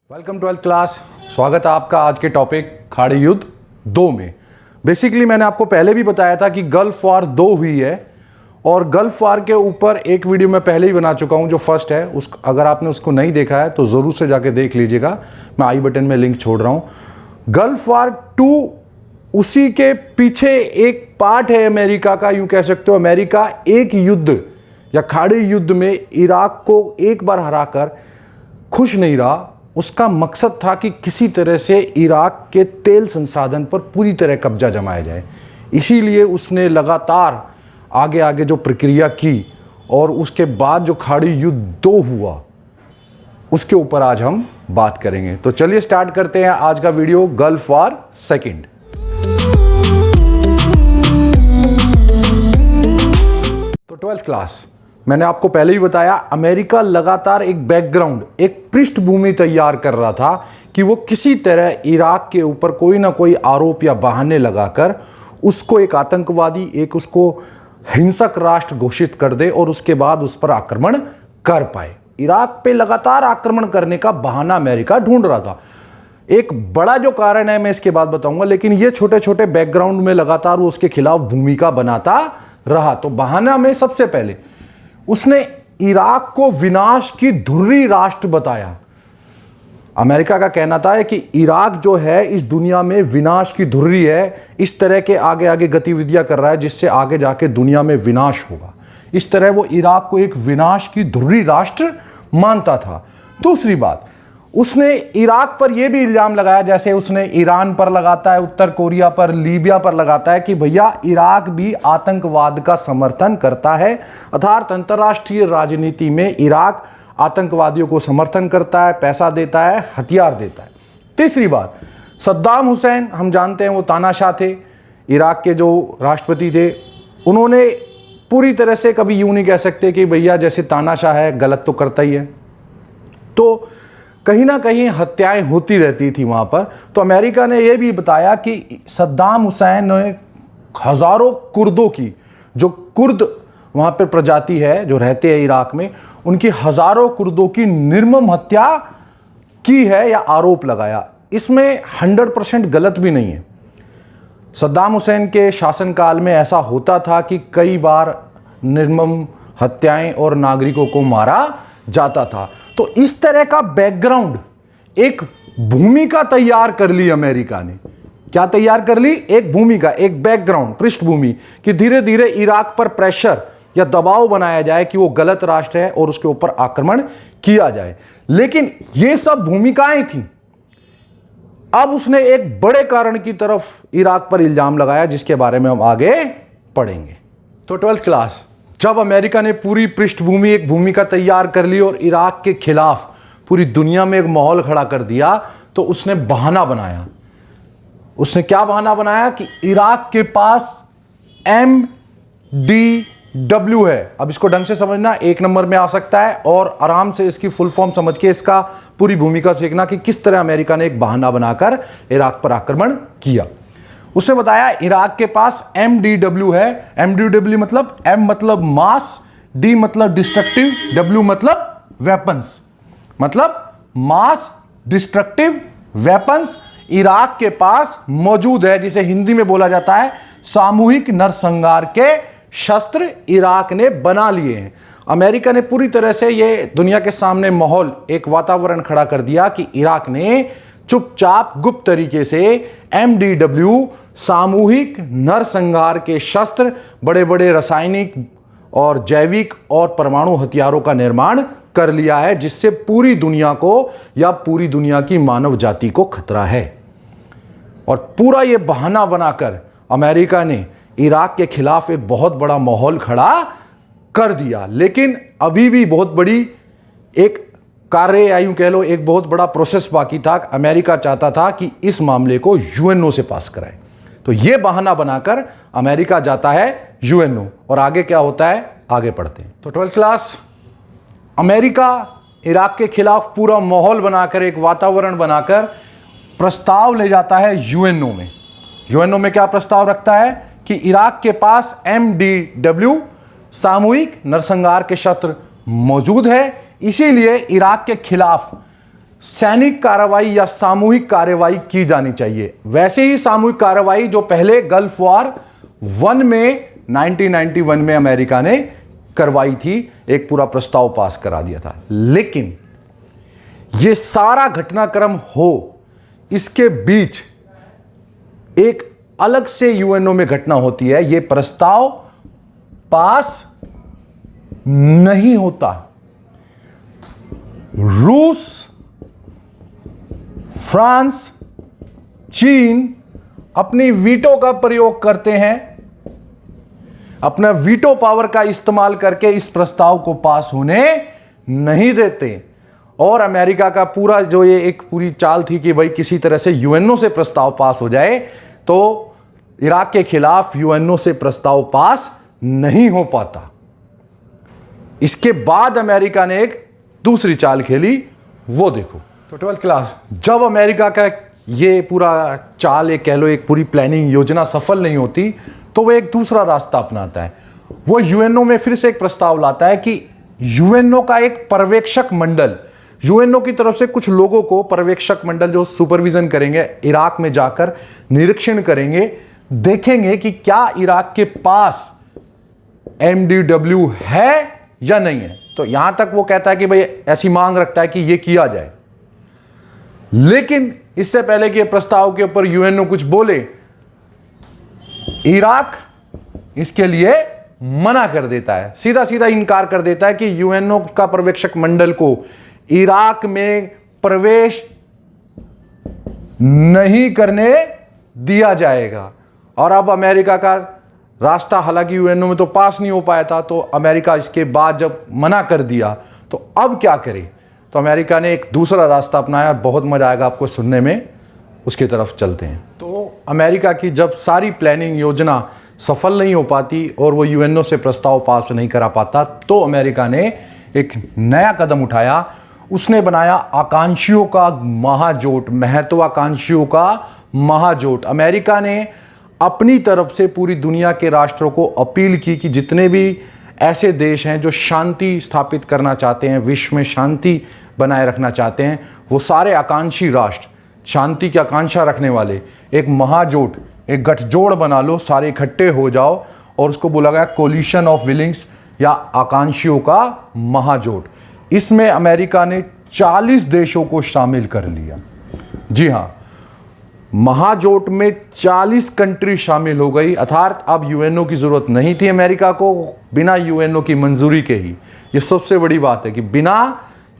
Welcome 12th class. स्वागत है आपका आज के टॉपिक खाड़ी युद्ध 2 में। बेसिकली मैंने आपको पहले भी बताया था कि गल्फ वॉर 2 हुई है और गल्फ वॉर के ऊपर एक वीडियो मैं पहले ही बना चुका हूं जो फर्स्ट है। अगर आपने उसको नहीं देखा है तो ज़रूर से जाके देख लीजिएगा, मैं आई बटन में लिंक छोड़ रहा हूं। गल्फ वॉर 2 उसी के पीछे एक पार्ट है अमेरिका का, यूं कह सकते हो। अमेरिका एक युद्ध या खाड़ी युद्ध में इराक को एक बार हराकर खुश नहीं रहा। उसका मकसद था कि किसी तरह से इराक के तेल संसाधन पर पूरी तरह कब्जा जमाया जाए। इसीलिए उसने लगातार आगे आगे जो प्रक्रिया की और उसके बाद जो खाड़ी युद्ध 2 हुआ उसके ऊपर आज हम बात करेंगे। तो चलिए स्टार्ट करते हैं आज का वीडियो, गल्फ वॉर 2। तो 12th क्लास, मैंने आपको पहले ही बताया, अमेरिका लगातार एक बैकग्राउंड, एक पृष्ठभूमि तैयार कर रहा था कि वो किसी तरह इराक के ऊपर कोई ना कोई आरोप या बहाने लगाकर उसको एक आतंकवादी, एक उसको हिंसक राष्ट्र घोषित कर दे और उसके बाद उस पर आक्रमण कर पाए। इराक पे लगातार आक्रमण करने का बहाना अमेरिका ढूंढ रहा था। एक बड़ा जो कारण है मैं इसके बाद बताऊंगा, लेकिन ये छोटे छोटे बैकग्राउंड में लगातार वो उसके खिलाफ भूमिका बनाता रहा। तो बहाना में सबसे पहले उसने इराक को विनाश की धुर्री राष्ट्र बताया। अमेरिका का कहना था कि इराक जो है इस दुनिया में विनाश की धुर्री है, इस तरह के आगे आगे गतिविधियां कर रहा है जिससे आगे जाके दुनिया में विनाश होगा। इस तरह वो इराक को एक विनाश की धुर्री राष्ट्र मानता था। दूसरी बात, उसने इराक पर यह भी इल्जाम लगाया, जैसे उसने ईरान पर लगाता है, उत्तर कोरिया पर, लीबिया पर लगाता है कि भैया इराक भी आतंकवाद का समर्थन करता है। अर्थात अंतर्राष्ट्रीय राजनीति में इराक आतंकवादियों को समर्थन करता है, पैसा देता है, हथियार देता है। तीसरी बात, सद्दाम हुसैन, हम जानते हैं वो तानाशाह थे, इराक के जो राष्ट्रपति थे। उन्होंने पूरी तरह से कभी यूं नहीं कह सकते कि भैया जैसे तानाशाह है गलत तो करता ही है, तो कहीं ना कहीं हत्याएं होती रहती थी वहाँ पर। तो अमेरिका ने यह भी बताया कि सद्दाम हुसैन ने हज़ारों कुर्दों की, जो कुर्द वहाँ पर प्रजाति है जो रहते हैं इराक में, उनकी हज़ारों कुर्दों की निर्मम हत्या की है या आरोप लगाया। इसमें 100% गलत भी नहीं है। सद्दाम हुसैन के शासनकाल में ऐसा होता था कि कई बार निर्मम हत्याएं और नागरिकों को मारा जाता था। तो इस तरह का बैकग्राउंड, एक भूमिका तैयार कर ली अमेरिका ने। क्या तैयार कर ली? एक भूमिका, एक बैकग्राउंड, पृष्ठभूमि, कि धीरे धीरे इराक पर प्रेशर या दबाव बनाया जाए कि वो गलत राष्ट्र है और उसके ऊपर आक्रमण किया जाए। लेकिन ये सब भूमिकाएं थी। अब उसने एक बड़े कारण की तरफ इराक पर इल्जाम लगाया जिसके बारे में हम आगे पढ़ेंगे। तो 12th क्लास, जब अमेरिका ने पूरी पृष्ठभूमि, एक भूमिका तैयार कर ली और इराक के खिलाफ पूरी दुनिया में एक माहौल खड़ा कर दिया, तो उसने बहाना बनाया। उसने क्या बहाना बनाया कि इराक के पास MDW है। अब इसको ढंग से समझना, 1 नंबर में आ सकता है, और आराम से इसकी फुल फॉर्म समझ के इसका पूरी भूमिका सीखना कि किस तरह अमेरिका ने एक बहाना बनाकर इराक पर आक्रमण किया। उसने बताया इराक के पास MDW है। MDW मतलब M मतलब मास, D मतलब डिस्ट्रक्टिव, W मतलब वेपन्स, मतलब मास डिस्ट्रक्टिव वेपन्स इराक के पास मौजूद है, जिसे हिंदी में बोला जाता है सामूहिक नरसंहार के शस्त्र इराक ने बना लिए हैं। अमेरिका ने पूरी तरह से ये दुनिया के सामने माहौल, एक वातावरण खड़ा कर दिया कि इराक ने चुपचाप गुप्त तरीके से MDW सामूहिक नरसंहार के शस्त्र, बड़े बड़े रासायनिक और जैविक और परमाणु हथियारों का निर्माण कर लिया है, जिससे पूरी दुनिया को या पूरी दुनिया की मानव जाति को खतरा है। और पूरा ये बहाना बनाकर अमेरिका ने इराक के खिलाफ एक बहुत बड़ा माहौल खड़ा कर दिया। लेकिन अभी भी बहुत बड़ी एक कार्य, या यूं कह लो एक बहुत बड़ा प्रोसेस बाकी था। अमेरिका चाहता था कि इस मामले को UNO से पास कराए। तो यह बहाना बनाकर अमेरिका जाता है UNO, और आगे क्या होता है आगे पढ़ते हैं। तो 12th क्लास, अमेरिका इराक के खिलाफ पूरा माहौल बनाकर, एक वातावरण बनाकर प्रस्ताव ले जाता है UNO में। UNO में क्या प्रस्ताव रखता है कि इराक के पास MDW सामूहिक नरसंहार के शस्त्र मौजूद है, इसीलिए इराक के खिलाफ सैनिक कार्रवाई या सामूहिक कार्रवाई की जानी चाहिए। वैसे ही सामूहिक कार्रवाई जो पहले गल्फ वॉर 1 में 1991 में अमेरिका ने करवाई थी, एक पूरा प्रस्ताव पास करा दिया था। लेकिन यह सारा घटनाक्रम हो, इसके बीच एक अलग से यूएनओ में घटना होती है, यह प्रस्ताव पास नहीं होता। रूस, फ्रांस, चीन अपनी वीटो का प्रयोग करते हैं, अपना वीटो पावर का इस्तेमाल करके इस प्रस्ताव को पास होने नहीं देते। और अमेरिका का पूरा जो ये एक पूरी चाल थी कि भाई किसी तरह से यूएनओ से प्रस्ताव पास हो जाए, तो इराक के खिलाफ यूएनओ से प्रस्ताव पास नहीं हो पाता। इसके बाद अमेरिका ने एक दूसरी चाल खेली, वो देखो। तो 12th क्लास, जब अमेरिका का ये पूरा चाल, एक कह लो एक पूरी प्लानिंग योजना सफल नहीं होती, तो वो एक दूसरा रास्ता अपनाता है। वो यूएनओ में फिर से एक प्रस्ताव लाता है कि यूएनओ का एक पर्यवेक्षक मंडल, यूएनओ की तरफ से कुछ लोगों को पर्यवेक्षक मंडल जो सुपरविजन करेंगे, इराक में जाकर निरीक्षण करेंगे, देखेंगे कि क्या इराक के पास MDW है या नहीं है। तो यहां तक वो कहता है कि भाई ऐसी मांग रखता है कि ये किया जाए। लेकिन इससे पहले कि प्रस्ताव के ऊपर यूएनओ कुछ बोले, इराक इसके लिए मना कर देता है, सीधा सीधा इनकार कर देता है कि यूएनओ का पर्यवेक्षक मंडल को इराक में प्रवेश नहीं करने दिया जाएगा। और अब अमेरिका का रास्ता, हालांकि यूएनओ में तो पास नहीं हो पाया था, तो अमेरिका इसके बाद जब मना कर दिया तो अब क्या करे। तो अमेरिका ने एक दूसरा रास्ता अपनाया, बहुत मजा आएगा आपको सुनने में, उसकी तरफ चलते हैं। तो अमेरिका की जब सारी प्लानिंग योजना सफल नहीं हो पाती और वो यूएनओ से प्रस्ताव पास नहीं करा पाता, तो अमेरिका ने एक नया कदम उठाया। उसने बनाया आकांक्षियों का महाजोट, महत्वाकांक्षियों का महाजोट। अमेरिका ने अपनी तरफ से पूरी दुनिया के राष्ट्रों को अपील की कि जितने भी ऐसे देश हैं जो शांति स्थापित करना चाहते हैं, विश्व में शांति बनाए रखना चाहते हैं, वो सारे आकांक्षी राष्ट्र, शांति की आकांक्षा रखने वाले, एक महाजोट, एक गठजोड़ बना लो, सारे इकट्ठे हो जाओ, और उसको बोला गया कोलिशन ऑफ विलिंग्स या आकांक्षियों का महाजोट। इसमें अमेरिका ने 40 देशों को शामिल कर लिया। जी हाँ, महाजोट में 40 कंट्री शामिल हो गई, अर्थात अब यूएनओ की जरूरत नहीं थी अमेरिका को, बिना यूएनओ की मंजूरी के ही, ये सबसे बड़ी बात है कि बिना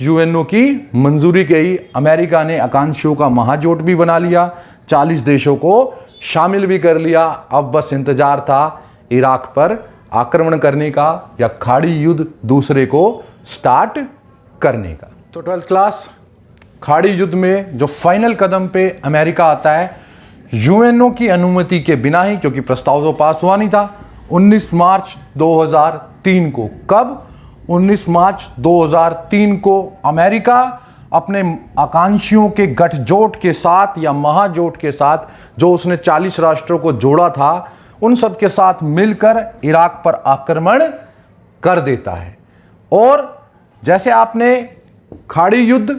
यूएनओ की मंजूरी के ही अमेरिका ने आकांक्षियों का महाजोट भी बना लिया, 40 देशों को शामिल भी कर लिया। अब बस इंतजार था इराक पर आक्रमण करने का या खाड़ी युद्ध दूसरे को स्टार्ट करने का। तो 12th क्लास, खाड़ी युद्ध में जो फाइनल कदम पे अमेरिका आता है, यूएनओ की अनुमति के बिना ही, क्योंकि प्रस्ताव तो पास हुआ नहीं था, 19 मार्च 2003 को, कब 19 मार्च 2003 को अमेरिका अपने आकांक्षियों के गठजोट के साथ या महाजोट के साथ, जो उसने 40 राष्ट्रों को जोड़ा था, उन सब के साथ मिलकर इराक पर आक्रमण कर देता है। और जैसे आपने खाड़ी युद्ध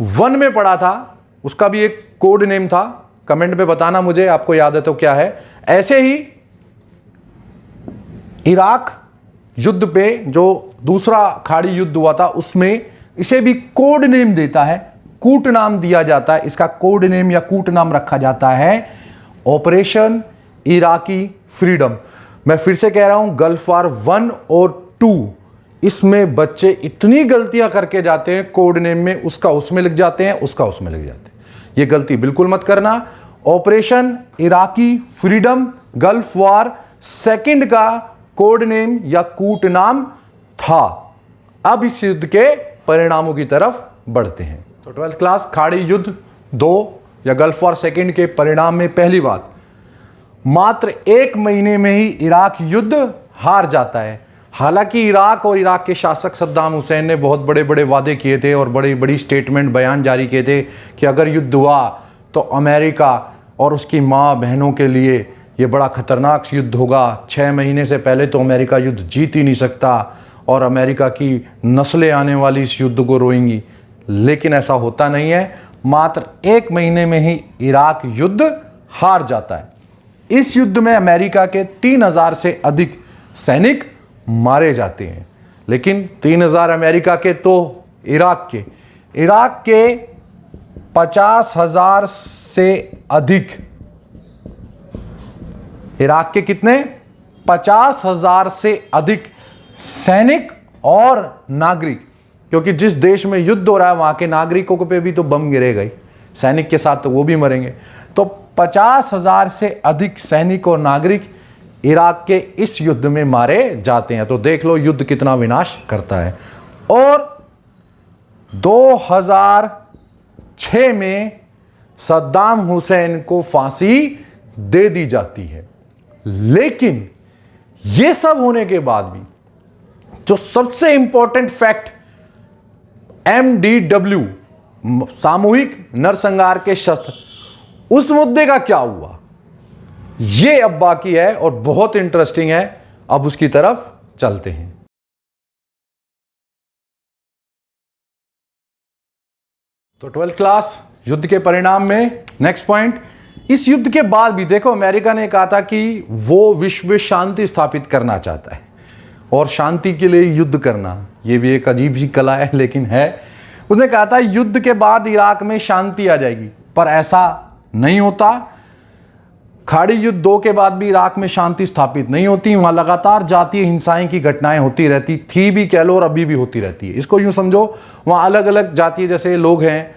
1 में पढ़ा था, उसका भी एक कोड नेम था, कमेंट में बताना मुझे आपको याद है तो क्या है। ऐसे ही इराक युद्ध पे जो दूसरा खाड़ी युद्ध हुआ था, उसमें इसे भी कोड नेम देता है, कूट नाम दिया जाता है, इसका कोड नेम या कूट नाम रखा जाता है ऑपरेशन इराकी फ्रीडम। मैं फिर से कह रहा हूं, गल्फ वार 1 और 2, इसमें बच्चे इतनी गलतियां करके जाते हैं, कोड नेम में उसका उसमें लिख जाते हैं, उसका उसमें लिख जाते हैं। ये गलती बिल्कुल मत करना। ऑपरेशन इराकी फ्रीडम गल्फ वार 2 का कोड नेम या कूट नाम था। अब इस युद्ध के परिणामों की तरफ बढ़ते हैं। तो 12th क्लास, खाड़ी युद्ध 2 या गल्फ वार 2 के परिणाम में पहली बात, मात्र 1 महीने में ही इराक युद्ध हार जाता है। हालांकि इराक और इराक के शासक सद्दाम हुसैन ने बहुत बड़े बड़े वादे किए थे और बड़ी बड़ी स्टेटमेंट, बयान जारी किए थे कि अगर युद्ध हुआ तो अमेरिका और उसकी माँ बहनों के लिए ये बड़ा खतरनाक युद्ध होगा। 6 महीने से पहले तो अमेरिका युद्ध जीत ही नहीं सकता और अमेरिका की नस्लें आने वाली इस युद्ध को रोएंगी। लेकिन ऐसा होता नहीं है। मात्र 1 महीने में ही इराक युद्ध हार जाता है। इस युद्ध में अमेरिका के 3000 से अधिक सैनिक मारे जाते हैं। लेकिन 3000 अमेरिका के तो इराक के 50,000 से अधिक, इराक के कितने 50,000 से अधिक सैनिक और नागरिक, क्योंकि जिस देश में युद्ध हो रहा है वहां के नागरिकों पे भी तो बम गिरेगा ही, सैनिक के साथ तो वो भी मरेंगे। तो 50,000 से अधिक सैनिक और नागरिक इराक के इस युद्ध में मारे जाते हैं। तो देख लो युद्ध कितना विनाश करता है। और 2006 में सद्दाम हुसैन को फांसी दे दी जाती है। लेकिन यह सब होने के बाद भी जो सबसे इंपॉर्टेंट फैक्ट, MDW सामूहिक नरसंहार के शस्त्र, उस मुद्दे का क्या हुआ, यह अब बाकी है और बहुत इंटरेस्टिंग है। अब उसकी तरफ चलते हैं। तो 12th क्लास युद्ध के परिणाम में नेक्स्ट पॉइंट, इस युद्ध के बाद भी देखो अमेरिका ने कहा था कि वो विश्व में शांति स्थापित करना चाहता है और शांति के लिए युद्ध करना, ये भी एक अजीब सी कला है लेकिन है। उसने कहा था युद्ध के बाद इराक में शांति आ जाएगी, पर ऐसा नहीं होता। खाड़ी युद्ध 2 के बाद भी इराक में शांति स्थापित नहीं होती। वहां लगातार जातीय हिंसाएं की घटनाएं होती रहती थी भी कह लो और अभी भी होती रहती है। इसको यूं समझो, वहां अलग अलग जातीय जैसे लोग हैं,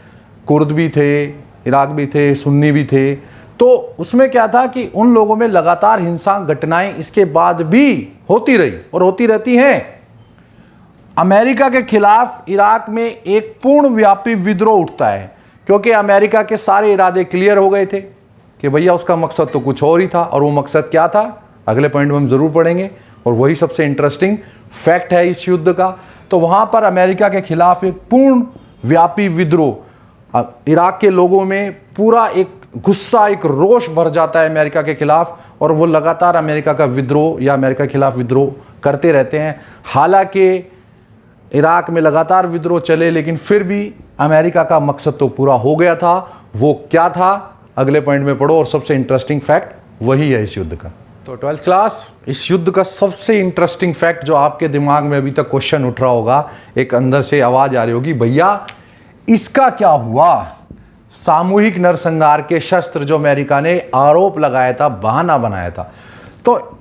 कुर्द भी थे, इराक भी थे, सुन्नी भी थे। तो उसमें क्या था कि उन लोगों में लगातार हिंसा घटनाएं इसके बाद भी होती रही और होती रहती हैं। अमेरिका के खिलाफ इराक में एक पूर्ण व्यापी विद्रोह उठता है, क्योंकि अमेरिका के सारे इरादे क्लियर हो गए थे कि भैया उसका मकसद तो कुछ और ही था। और वो मकसद क्या था, अगले पॉइंट में हम ज़रूर पढ़ेंगे और वही सबसे इंटरेस्टिंग फैक्ट है इस युद्ध का। तो वहाँ पर अमेरिका के खिलाफ एक पूर्ण व्यापी विद्रोह, इराक के लोगों में पूरा एक गुस्सा, एक रोष भर जाता है अमेरिका के खिलाफ और वो लगातार अमेरिका का विद्रोह या अमेरिका के खिलाफ विद्रोह करते रहते हैं। हालांकि इराक में लगातार विद्रोह चले, लेकिन फिर भी अमेरिका का मकसद तो पूरा हो गया था। वो क्या था, अगले पॉइंट में पढ़ो और सबसे इंटरेस्टिंग फैक्ट वही है इस युद्ध का। तो 12th क्लास, इस युद्ध का सबसे इंटरेस्टिंग फैक्ट जो आपके दिमाग में अभी तक क्वेश्चन उठ रहा होगा, एक अंदर से आवाज आ रही होगी, भैया इसका क्या हुआ। सामूहिक नरसंहार के शस्त्र जो अमेरिका ने आरोप लगाया था, बहाना बनाया था। तो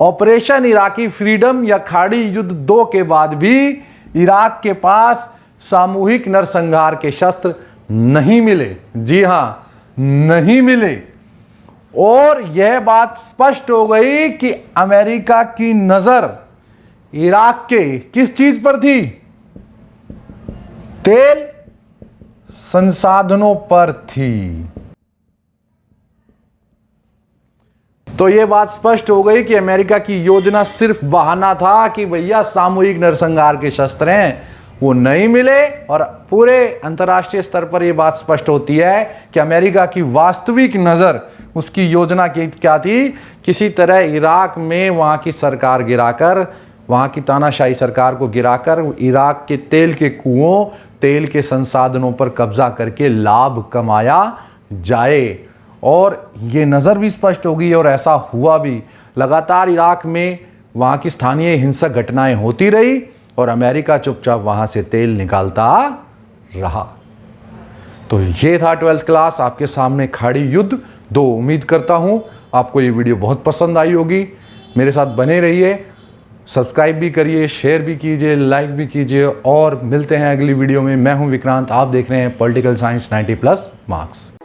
ऑपरेशन इराकी फ्रीडम या खाड़ी युद्ध 2 के बाद भी इराक के पास सामूहिक नरसंहार के शस्त्र नहीं मिले। जी हां, नहीं मिले। और यह बात स्पष्ट हो गई कि अमेरिका की नजर इराक के किस चीज पर थी, तेल संसाधनों पर थी। तो यह बात स्पष्ट हो गई कि अमेरिका की योजना सिर्फ बहाना था कि भैया सामूहिक नरसंहार के शस्त्र हैं, वो नहीं मिले। और पूरे अंतर्राष्ट्रीय स्तर पर यह बात स्पष्ट होती है कि अमेरिका की वास्तविक नज़र, उसकी योजना की क्या थी, किसी तरह इराक में वहाँ की सरकार गिराकर, वहाँ की तानाशाही सरकार को गिराकर इराक के तेल के कुओं, तेल के संसाधनों पर कब्जा करके लाभ कमाया जाए। और ये नज़र भी स्पष्ट होगी और ऐसा हुआ भी। लगातार इराक में वहाँ की स्थानीय हिंसक घटनाएं होती रही और अमेरिका चुपचाप वहाँ से तेल निकालता रहा। तो ये था 12th क्लास, आपके सामने खाड़ी युद्ध 2। उम्मीद करता हूँ आपको ये वीडियो बहुत पसंद आई होगी। मेरे साथ बने रहिए, सब्सक्राइब भी करिए, शेयर भी कीजिए, लाइक भी कीजिए और मिलते हैं अगली वीडियो में। मैं हूँ विक्रांत, आप देख रहे हैं पॉलिटिकल साइंस 90+ मार्क्स।